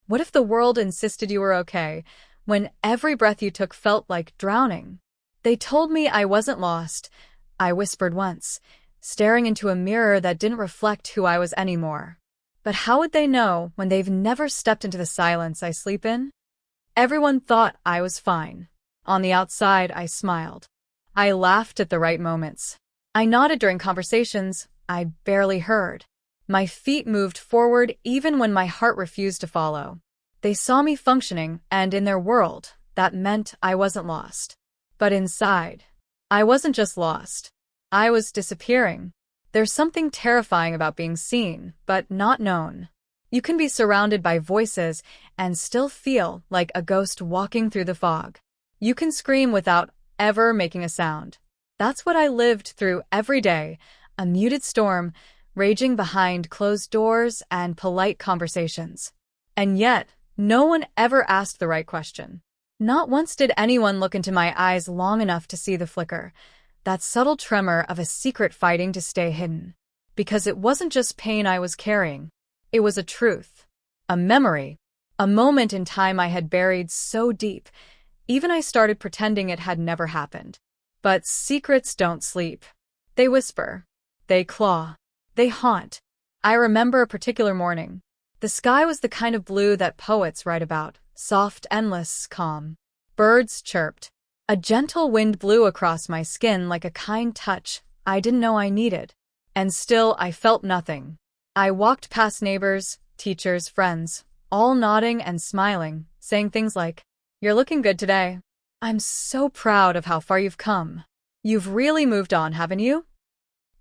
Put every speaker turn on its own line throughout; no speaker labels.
What if the world insisted you were okay, when every breath you took felt like drowning? They told me I wasn't lost, I whispered once, staring into a mirror that didn't reflect who I was anymore. But how would they know when they've never stepped into the silence I sleep in? Everyone thought I was fine. On the outside, I smiled. I laughed at the right moments. I nodded during conversations I barely heard. My feet moved forward even when my heart refused to follow. They saw me functioning, and in their world, that meant I wasn't lost. But inside, I wasn't just lost. I was disappearing. There's something terrifying about being seen, but not known. You can be surrounded by voices and still feel like a ghost walking through the fog. You can scream without ever making a sound. That's what I lived through every day, a muted storm, raging behind closed doors and polite conversations. And yet, no one ever asked the right question. Not once did anyone look into my eyes long enough to see the flicker, that subtle tremor of a secret fighting to stay hidden. Because it wasn't just pain I was carrying. It was a truth, a memory, a moment in time I had buried so deep, even I started pretending it had never happened. But secrets don't sleep. They whisper. They claw. They haunt. I remember a particular morning. The sky was the kind of blue that poets write about, soft, endless, calm. Birds chirped. A gentle wind blew across my skin like a kind touch I didn't know I needed. And still I felt nothing. I walked past neighbors, teachers, friends, all nodding and smiling, saying things like, "You're looking good today. I'm so proud of how far you've come. You've really moved on, haven't you?"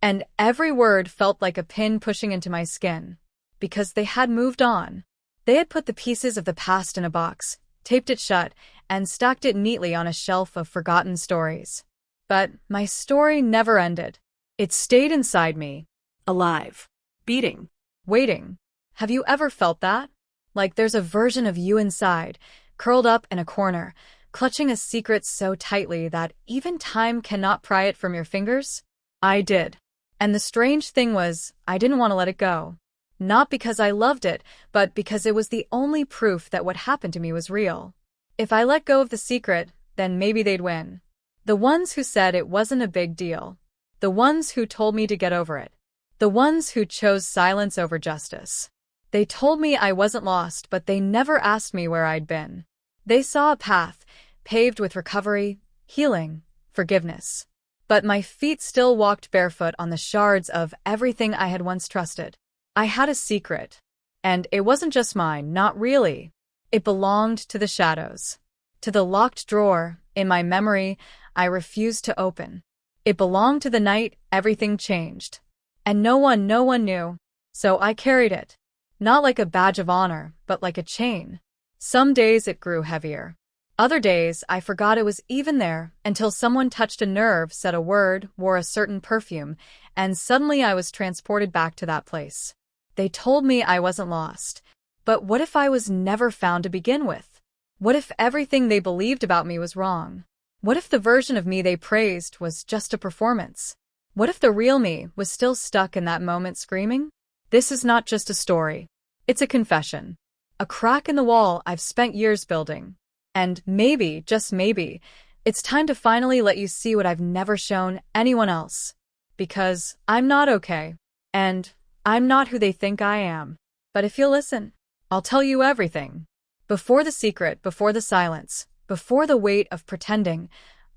And every word felt like a pin pushing into my skin. Because they had moved on. They had put the pieces of the past in a box, taped it shut, and stacked it neatly on a shelf of forgotten stories. But my story never ended. It stayed inside me. Alive. Beating. Waiting. Have you ever felt that? Like there's a version of you inside, curled up in a corner, clutching a secret so tightly that even time cannot pry it from your fingers? I did. And the strange thing was, I didn't want to let it go. Not because I loved it, but because it was the only proof that what happened to me was real. If I let go of the secret, then maybe they'd win. The ones who said it wasn't a big deal. The ones who told me to get over it. The ones who chose silence over justice. They told me I wasn't lost, but they never asked me where I'd been. They saw a path, paved with recovery, healing, forgiveness. But my feet still walked barefoot on the shards of everything I had once trusted. I had a secret. And it wasn't just mine, not really. It belonged to the shadows. To the locked drawer, in my memory, I refused to open. It belonged to the night everything changed. And no one knew. So I carried it. Not like a badge of honor, but like a chain. Some days it grew heavier. Other days I forgot it was even there until someone touched a nerve, said a word, wore a certain perfume, and suddenly I was transported back to that place. They told me I wasn't lost. But what if I was never found to begin with? What if everything they believed about me was wrong? What if the version of me they praised was just a performance? What if the real me was still stuck in that moment screaming? This is not just a story. It's a confession. A crack in the wall I've spent years building. And maybe, just maybe, it's time to finally let you see what I've never shown anyone else. Because I'm not okay. And I'm not who they think I am. But if you'll listen, I'll tell you everything. Before the secret, before the silence, before the weight of pretending,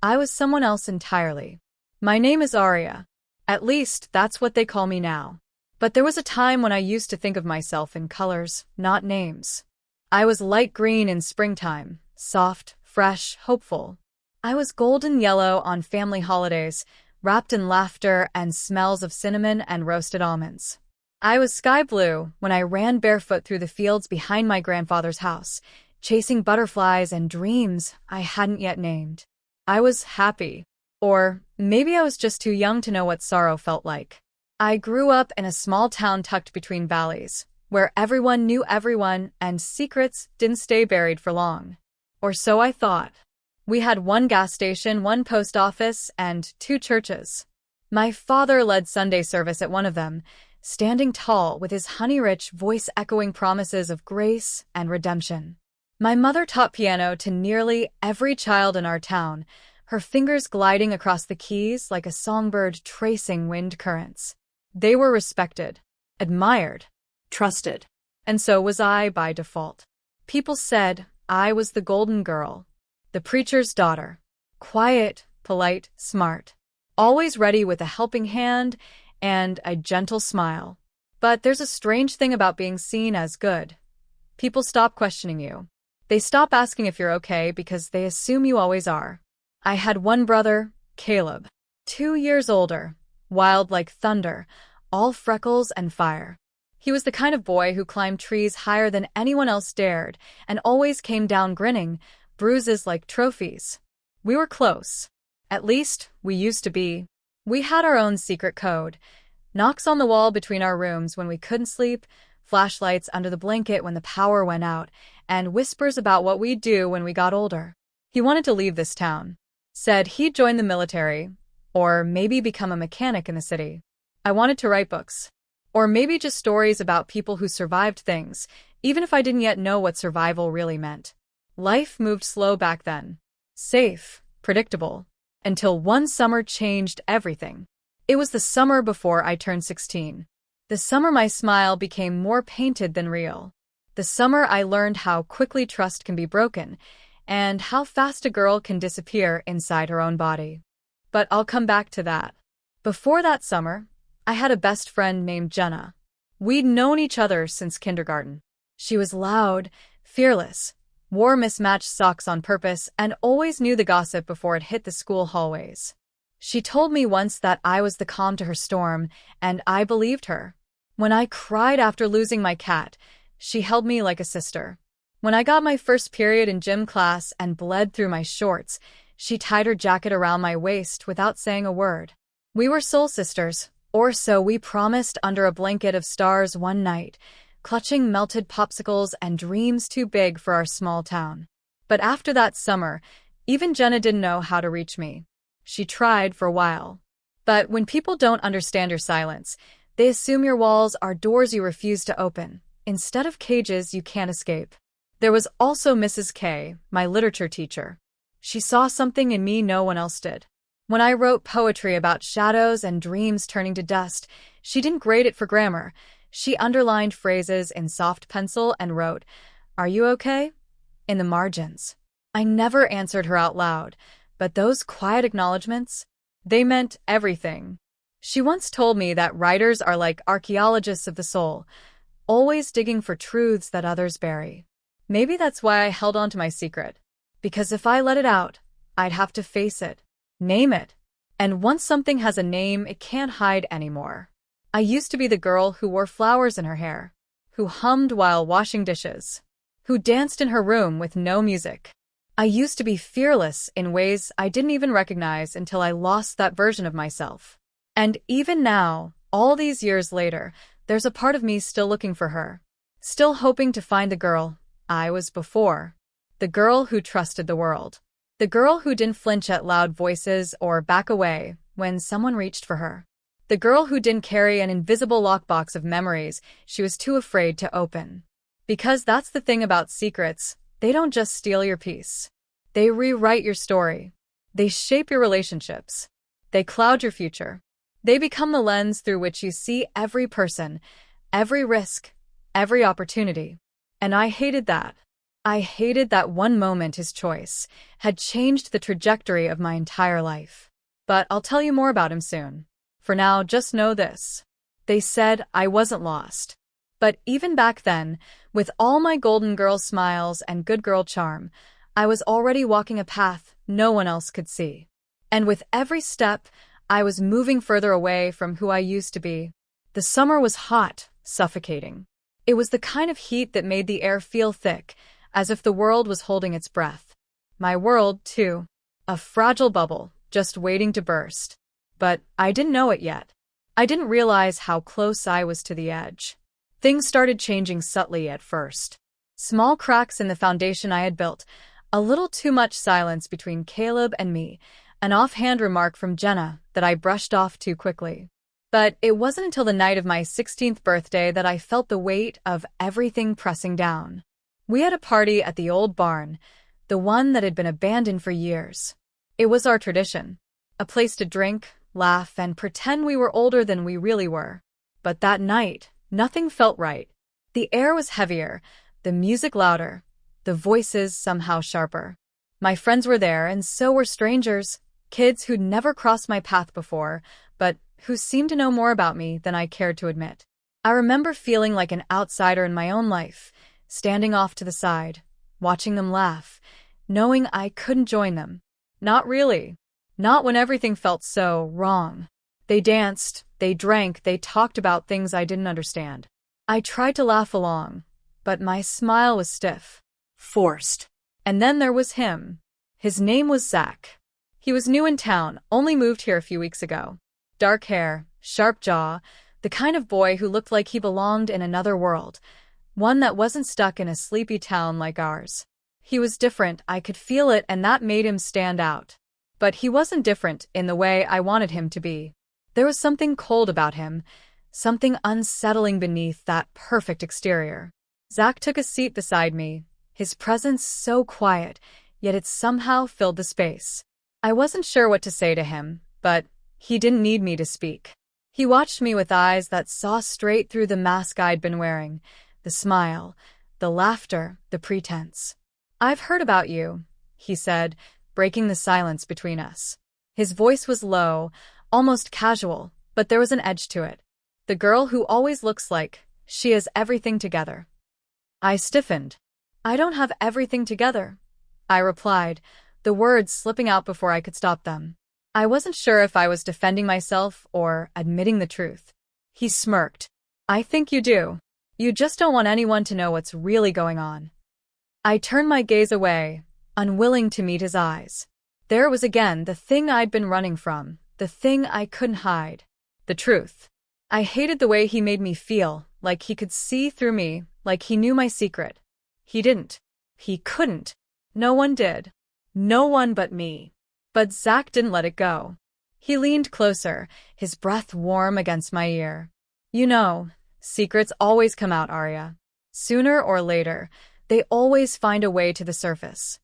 I was someone else entirely. My name is Aria. At least, that's what they call me now. But there was a time when I used to think of myself in colors, not names. I was light green in springtime, soft, fresh, hopeful. I was golden yellow on family holidays, wrapped in laughter and smells of cinnamon and roasted almonds. I was sky blue when I ran barefoot through the fields behind my grandfather's house, chasing butterflies and dreams I hadn't yet named. I was happy. Or maybe I was just too young to know what sorrow felt like. I grew up in a small town tucked between valleys, where everyone knew everyone and secrets didn't stay buried for long. Or so I thought. We had one gas station, one post office, and 2 churches. My father led Sunday service at one of them, standing tall with his honey-rich voice echoing promises of grace and redemption. My mother taught piano to nearly every child in our town, her fingers gliding across the keys like a songbird tracing wind currents. They were respected, admired, trusted, and so was I by default. People said I was the golden girl, the preacher's daughter, quiet, polite, smart, always ready with a helping hand and a gentle smile. But there's a strange thing about being seen as good. People stop questioning you. They stop asking if you're okay because they assume you always are. I had one brother, Caleb, 2 years older, wild like thunder, all freckles and fire. He was the kind of boy who climbed trees higher than anyone else dared and always came down grinning, bruises like trophies. We were close. At least, we used to be. We had our own secret code. Knocks on the wall between our rooms when we couldn't sleep, flashlights under the blanket when the power went out, and whispers about what we'd do when we got older. He wanted to leave this town. Said he'd join the military, or maybe become a mechanic in the city. I wanted to write books. Or maybe just stories about people who survived things, even if I didn't yet know what survival really meant. Life moved slow back then. Safe, predictable. Until one summer changed everything. It was the summer before I turned 16. The summer my smile became more painted than real. The summer I learned how quickly trust can be broken, and how fast a girl can disappear inside her own body. But I'll come back to that. Before that summer, I had a best friend named Jenna. We'd known each other since kindergarten. She was loud, fearless, wore mismatched socks on purpose, and always knew the gossip before it hit the school hallways. She told me once that I was the calm to her storm, and I believed her. When I cried after losing my cat, she held me like a sister. When I got my first period in gym class and bled through my shorts, she tied her jacket around my waist without saying a word. We were soul sisters, or so we promised under a blanket of stars one night, clutching melted popsicles and dreams too big for our small town. But after that summer, even Jenna didn't know how to reach me. She tried for a while. But when people don't understand your silence, they assume your walls are doors you refuse to open, instead of cages you can't escape. There was also Mrs. K, my literature teacher. She saw something in me no one else did. When I wrote poetry about shadows and dreams turning to dust, she didn't grade it for grammar. She underlined phrases in soft pencil and wrote, "Are you okay?" in the margins. I never answered her out loud, but those quiet acknowledgments, they meant everything. She once told me that writers are like archaeologists of the soul, always digging for truths that others bury. Maybe that's why I held on to my secret. Because if I let it out, I'd have to face it, name it. And once something has a name, it can't hide anymore. I used to be the girl who wore flowers in her hair, who hummed while washing dishes, who danced in her room with no music. I used to be fearless in ways I didn't even recognize until I lost that version of myself. And even now, all these years later, there's a part of me still looking for her, still hoping to find the girl I was before, the girl who trusted the world, the girl who didn't flinch at loud voices or back away when someone reached for her, the girl who didn't carry an invisible lockbox of memories she was too afraid to open. Because that's the thing about secrets. They don't just steal your peace. They rewrite your story. They shape your relationships. They cloud your future. They become the lens through which you see every person, every risk, every opportunity. And I hated that. I hated that one moment his choice had changed the trajectory of my entire life. But I'll tell you more about him soon. For now, just know this. They said I wasn't lost. But even back then, with all my golden girl smiles and good girl charm, I was already walking a path no one else could see. And with every step, I was moving further away from who I used to be. The summer was hot, suffocating. It was the kind of heat that made the air feel thick, as if the world was holding its breath. My world, too. A fragile bubble, just waiting to burst. But I didn't know it yet. I didn't realize how close I was to the edge. Things started changing subtly at first. Small cracks in the foundation I had built, a little too much silence between Caleb and me, an offhand remark from Jenna that I brushed off too quickly. But it wasn't until the night of my 16th birthday that I felt the weight of everything pressing down. We had a party at the old barn, the one that had been abandoned for years. It was our tradition, a place to drink, laugh, and pretend we were older than we really were. But that night, nothing felt right. The air was heavier, the music louder, the voices somehow sharper. My friends were there, and so were strangers, kids who'd never crossed my path before, but who seemed to know more about me than I cared to admit. I remember feeling like an outsider in my own life, standing off to the side, watching them laugh, knowing I couldn't join them. Not really. Not when everything felt so wrong. They danced, they drank, they talked about things I didn't understand. I tried to laugh along, but my smile was stiff, forced. And then there was him. His name was Zach. He was new in town, only moved here a few weeks ago. Dark hair, sharp jaw, the kind of boy who looked like he belonged in another world, one that wasn't stuck in a sleepy town like ours. He was different, I could feel it, and that made him stand out. But he wasn't different in the way I wanted him to be. There was something cold about him, something unsettling beneath that perfect exterior. Zach took a seat beside me, his presence so quiet, yet it somehow filled the space. I wasn't sure what to say to him, but he didn't need me to speak. He watched me with eyes that saw straight through the mask I'd been wearing, the smile, the laughter, the pretense. "I've heard about you," he said, breaking the silence between us. His voice was low, almost casual, but there was an edge to it. "The girl who always looks like she has everything together." I stiffened. "I don't have everything together," I replied, the words slipping out before I could stop them. I wasn't sure if I was defending myself or admitting the truth. He smirked. "I think you do. You just don't want anyone to know what's really going on." I turned my gaze away, unwilling to meet his eyes. There was again the thing I'd been running from, the thing I couldn't hide. The truth. I hated the way he made me feel, like he could see through me, like he knew my secret. He didn't. He couldn't. No one did. No one but me. But Zach didn't let it go. He leaned closer, his breath warm against my ear. "You know, secrets always come out, Arya. Sooner or later, they always find a way to the surface."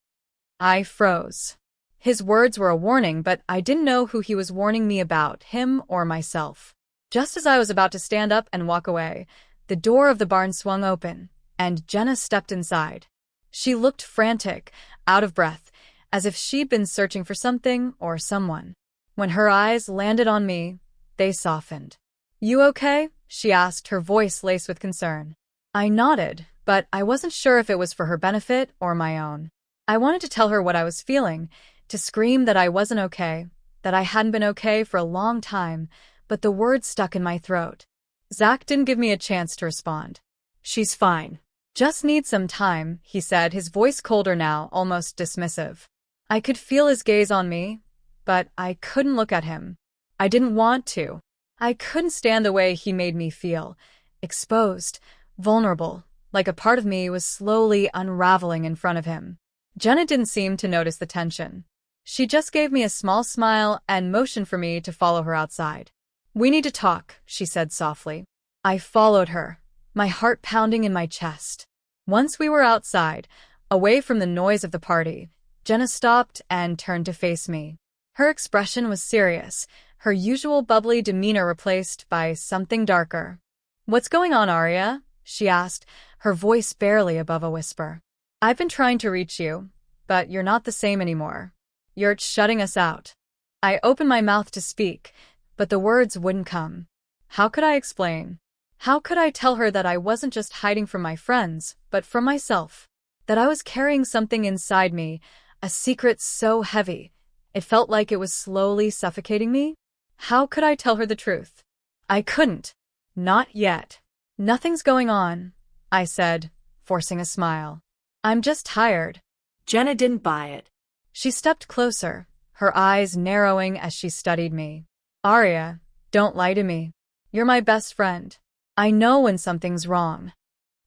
I froze. His words were a warning, but I didn't know who he was warning me about, him or myself. Just as I was about to stand up and walk away, the door of the barn swung open, and Jenna stepped inside. She looked frantic, out of breath, as if she'd been searching for something or someone. When her eyes landed on me, they softened. "You okay?" she asked, her voice laced with concern. I nodded, but I wasn't sure if it was for her benefit or my own. I wanted to tell her what I was feeling, to scream that I wasn't okay, that I hadn't been okay for a long time, but the words stuck in my throat. Zach didn't give me a chance to respond. "She's fine. Just needs some time," he said, his voice colder now, almost dismissive. I could feel his gaze on me, but I couldn't look at him. I didn't want to. I couldn't stand the way he made me feel, exposed, vulnerable, like a part of me was slowly unraveling in front of him. Jenna didn't seem to notice the tension. She just gave me a small smile and motioned for me to follow her outside. "We need to talk," she said softly. I followed her, my heart pounding in my chest. Once we were outside, away from the noise of the party, Jenna stopped and turned to face me. Her expression was serious, her usual bubbly demeanor replaced by something darker. "What's going on, Arya?" she asked, her voice barely above a whisper. "I've been trying to reach you, but you're not the same anymore. You're shutting us out." I opened my mouth to speak, but the words wouldn't come. How could I explain? How could I tell her that I wasn't just hiding from my friends, but from myself? That I was carrying something inside me, a secret so heavy, it felt like it was slowly suffocating me? How could I tell her the truth? I couldn't. Not yet. "Nothing's going on," I said, forcing a smile. "I'm just tired."
Jenna didn't buy it.
She stepped closer, her eyes narrowing as she studied me. "Arya, don't lie to me. You're my best friend. I know when something's wrong."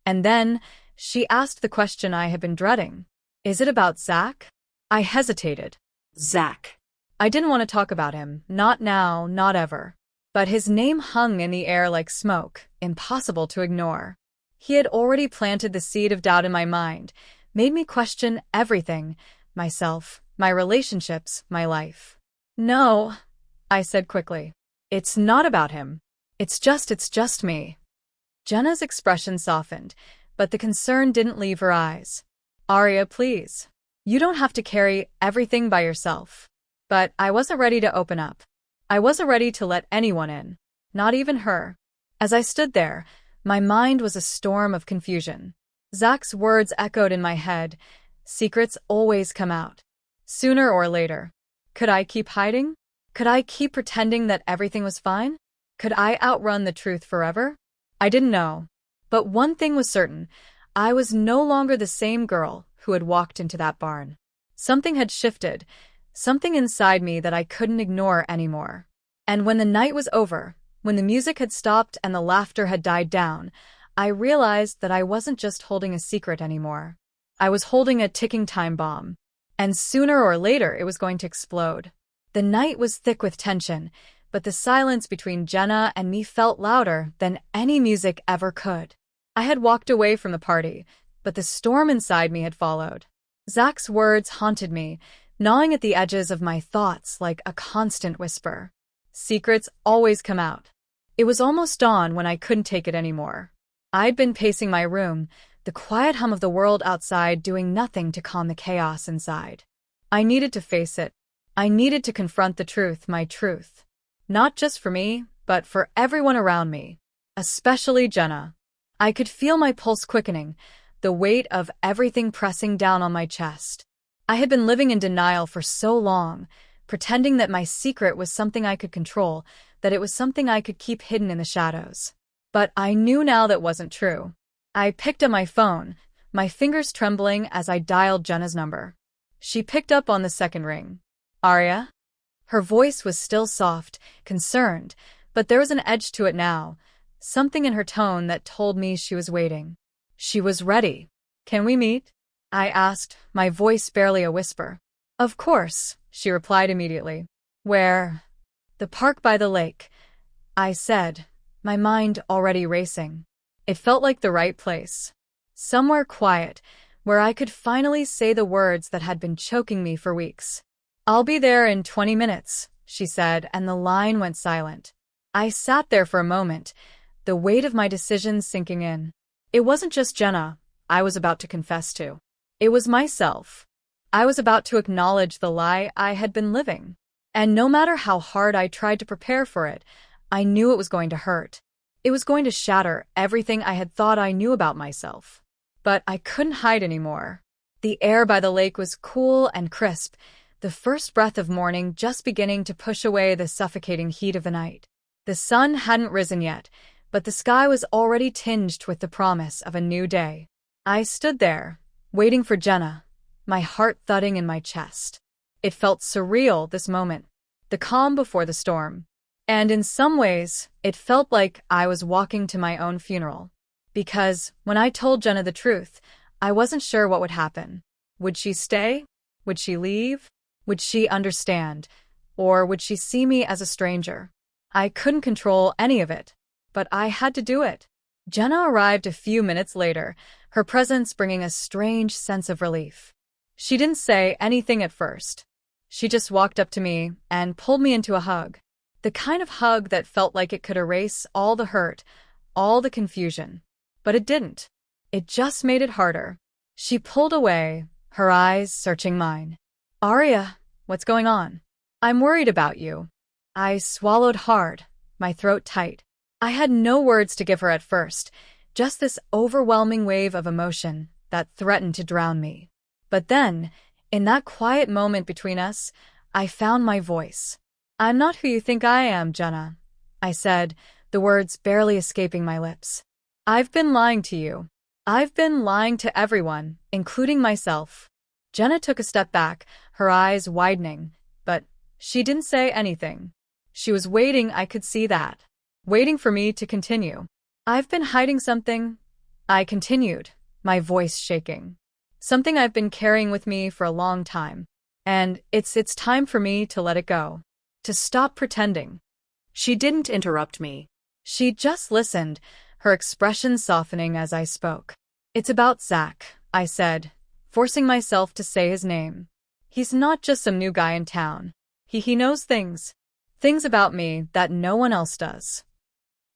And then she asked the question I had been dreading. "Is it about Zach?" I hesitated.
Zach.
I didn't want to talk about him, not now, not ever. But his name hung in the air like smoke, impossible to ignore. He had already planted the seed of doubt in my mind, made me question everything, myself, my relationships, my life. "No," I said quickly. "It's not about him. It's just me." Jenna's expression softened, but the concern didn't leave her eyes. "Arya, please. You don't have to carry everything by yourself." But I wasn't ready to open up. I wasn't ready to let anyone in, not even her. As I stood there, my mind was a storm of confusion. Zach's words echoed in my head. Secrets always come out, sooner or later. Could I keep hiding? Could I keep pretending that everything was fine? Could I outrun the truth forever? I didn't know. But one thing was certain. I was no longer the same girl who had walked into that barn. Something had shifted, something inside me that I couldn't ignore anymore. And when the night was over, when the music had stopped and the laughter had died down, I realized that I wasn't just holding a secret anymore. I was holding a ticking time bomb. And sooner or later it was going to explode. The night was thick with tension, but the silence between Jenna and me felt louder than any music ever could. I had walked away from the party, but the storm inside me had followed. Zach's words haunted me, gnawing at the edges of my thoughts like a constant whisper. Secrets always come out. It was almost dawn when I couldn't take it anymore. I'd been pacing my room, the quiet hum of the world outside doing nothing to calm the chaos inside. I needed to face it. I needed to confront the truth, my truth. Not just for me, but for everyone around me. Especially Jenna. I could feel my pulse quickening, the weight of everything pressing down on my chest. I had been living in denial for so long, pretending that my secret was something I could control, that it was something I could keep hidden in the shadows. But I knew now that wasn't true. I picked up my phone, my fingers trembling as I dialed Jenna's number. She picked up on the second ring. "Arya?" Her voice was still soft, concerned, but there was an edge to it now, something in her tone that told me she was waiting. She was ready. "Can we meet?" I asked, my voice barely a whisper. "Of course," she replied immediately. "Where?" "The park by the lake," I said, my mind already racing. It felt like the right place. Somewhere quiet, where I could finally say the words that had been choking me for weeks. "I'll be there in 20 minutes, she said, and the line went silent. I sat there for a moment, the weight of my decision sinking in. It wasn't just Jenna I was about to confess to. It was myself. I was about to acknowledge the lie I had been living. And no matter how hard I tried to prepare for it, I knew it was going to hurt. It was going to shatter everything I had thought I knew about myself. But I couldn't hide anymore. The air by the lake was cool and crisp, the first breath of morning just beginning to push away the suffocating heat of the night. The sun hadn't risen yet, but the sky was already tinged with the promise of a new day. I stood there, waiting for Jenna, my heart thudding in my chest. It felt surreal, this moment, the calm before the storm. And in some ways, it felt like I was walking to my own funeral. Because when I told Jenna the truth, I wasn't sure what would happen. Would she stay? Would she leave? Would she understand? Or would she see me as a stranger? I couldn't control any of it, but I had to do it. Jenna arrived a few minutes later, her presence bringing a strange sense of relief. She didn't say anything at first. She just walked up to me and pulled me into a hug. The kind of hug that felt like it could erase all the hurt, all the confusion. But it didn't. It just made it harder. She pulled away, her eyes searching mine. "Arya, what's going on?" "I'm worried about you." I swallowed hard, my throat tight. I had no words to give her at first, just this overwhelming wave of emotion that threatened to drown me. But then, in that quiet moment between us, I found my voice. "I'm not who you think I am, Jenna," I said, the words barely escaping my lips. "I've been lying to you. I've been lying to everyone, including myself." Jenna took a step back, her eyes widening, but she didn't say anything. She was waiting, I could see that. Waiting for me to continue. "I've been hiding something," I continued, my voice shaking. "Something I've been carrying with me for a long time. And it's time for me to let it go. To stop pretending."
She didn't interrupt me.
She just listened, her expression softening as I spoke. It's about Zach, I said, forcing myself to say his name. He's not just some new guy in town. He knows things. Things about me that no one else does.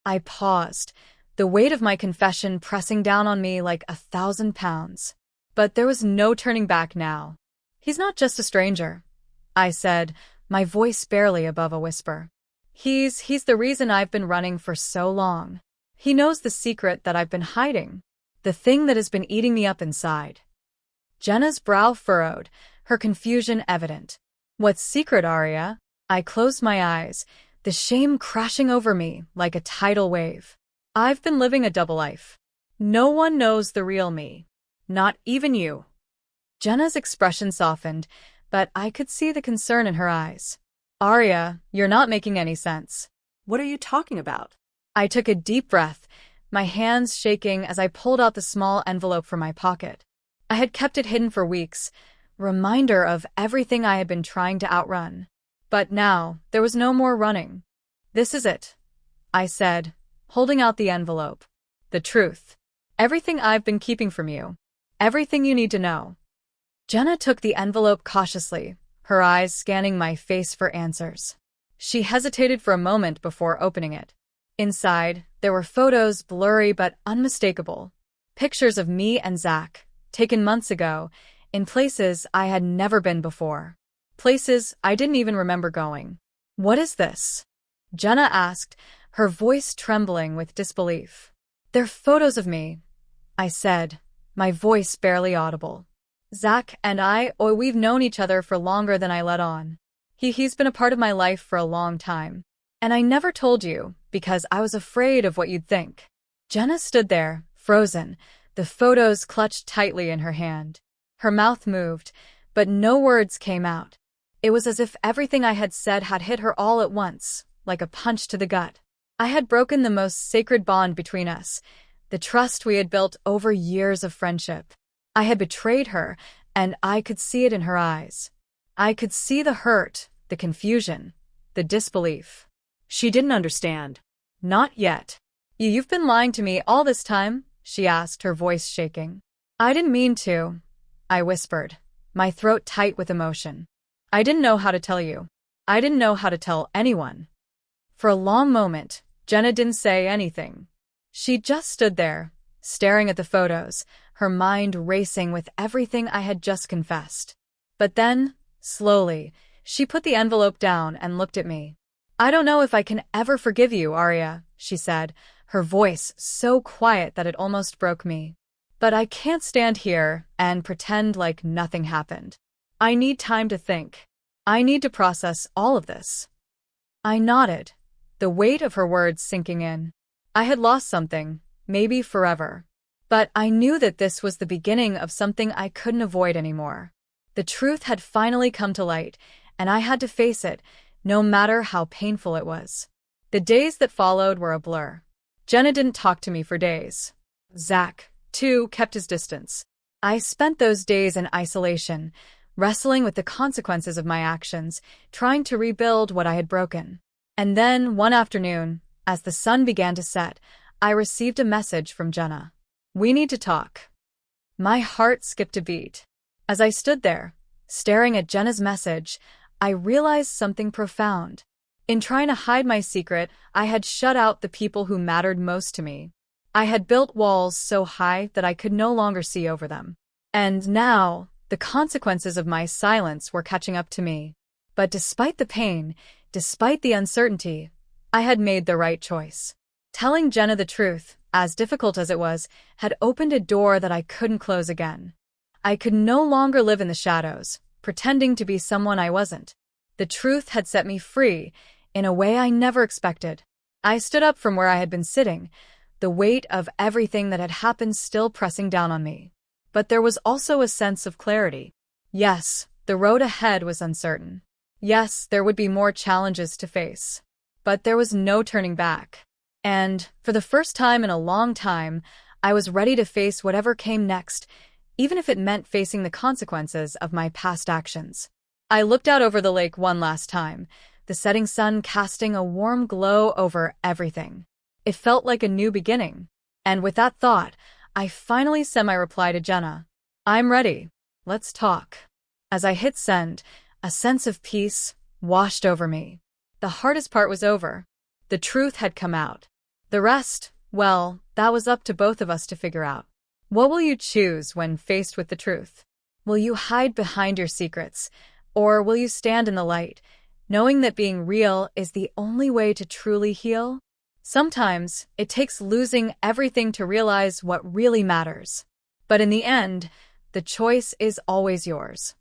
I paused, the weight of my confession pressing down on me like 1,000 pounds. But there was no turning back now. He's not just a stranger, I said, my voice barely above a whisper. He's the reason I've been running for so long. He knows the secret that I've been hiding, the thing that has been eating me up inside. Jenna's brow furrowed, her confusion evident. What secret, Arya? I closed my eyes, the shame crashing over me like a tidal wave. I've been living a double life. No one knows the real me. Not even you. Jenna's expression softened, but I could see the concern in her eyes. Arya, you're not making any sense.
What are you talking about?
I took a deep breath, my hands shaking as I pulled out the small envelope from my pocket. I had kept it hidden for weeks, reminder of everything I had been trying to outrun. But now, there was no more running. This is it, I said, holding out the envelope. The truth. Everything I've been keeping from you. Everything you need to know. Jenna took the envelope cautiously, her eyes scanning my face for answers. She hesitated for a moment before opening it. Inside, there were photos, blurry but unmistakable. Pictures of me and Zach, taken months ago, in places I had never been before. Places I didn't even remember going. What is this? Jenna asked, her voice trembling with disbelief. They're photos of me, I said, my voice barely audible. Zach and we've known each other for longer than I let on. He's been a part of my life for a long time. And I never told you, because I was afraid of what you'd think. Jenna stood there, frozen, the photos clutched tightly in her hand. Her mouth moved, but no words came out. It was as if everything I had said had hit her all at once, like a punch to the gut. I had broken the most sacred bond between us, the trust we had built over years of friendship. I had betrayed her, and I could see it in her eyes. I could see the hurt, the confusion, the disbelief.
She didn't understand.
Not yet. You've been lying to me all this time? She asked, her voice shaking. I didn't mean to, I whispered, my throat tight with emotion. I didn't know how to tell you. I didn't know how to tell anyone. For a long moment, Jenna didn't say anything. She just stood there, staring at the photos, her mind racing with everything I had just confessed. But then, slowly, she put the envelope down and looked at me. I don't know if I can ever forgive you, Arya, she said, her voice so quiet that it almost broke me. But I can't stand here and pretend like nothing happened. I need time to think. I need to process all of this. I nodded, the weight of her words sinking in. I had lost something, maybe forever. But I knew that this was the beginning of something I couldn't avoid anymore. The truth had finally come to light, and I had to face it, no matter how painful it was. The days that followed were a blur. Jenna didn't talk to me for days. Zach, too, kept his distance. I spent those days in isolation, wrestling with the consequences of my actions, trying to rebuild what I had broken. And then, one afternoon, as the sun began to set, I received a message from Jenna. We need to talk. My heart skipped a beat. As I stood there, staring at Jenna's message, I realized something profound. In trying to hide my secret, I had shut out the people who mattered most to me. I had built walls so high that I could no longer see over them. And now, the consequences of my silence were catching up to me. But despite the pain, despite the uncertainty, I had made the right choice. Telling Jenna the truth, as difficult as it was, had opened a door that I couldn't close again. I could no longer live in the shadows, pretending to be someone I wasn't. The truth had set me free, in a way I never expected. I stood up from where I had been sitting, the weight of everything that had happened still pressing down on me. But there was also a sense of clarity. Yes, the road ahead was uncertain. Yes, there would be more challenges to face. But there was no turning back. And, for the first time in a long time, I was ready to face whatever came next, even if it meant facing the consequences of my past actions. I looked out over the lake one last time, the setting sun casting a warm glow over everything. It felt like a new beginning. And with that thought, I finally sent my reply to Jenna. I'm ready. Let's talk. As I hit send, a sense of peace washed over me. The hardest part was over. The truth had come out. The rest, well, that was up to both of us to figure out. What will you choose when faced with the truth? Will you hide behind your secrets, or will you stand in the light, knowing that being real is the only way to truly heal? Sometimes it takes losing everything to realize what really matters. But in the end, the choice is always yours.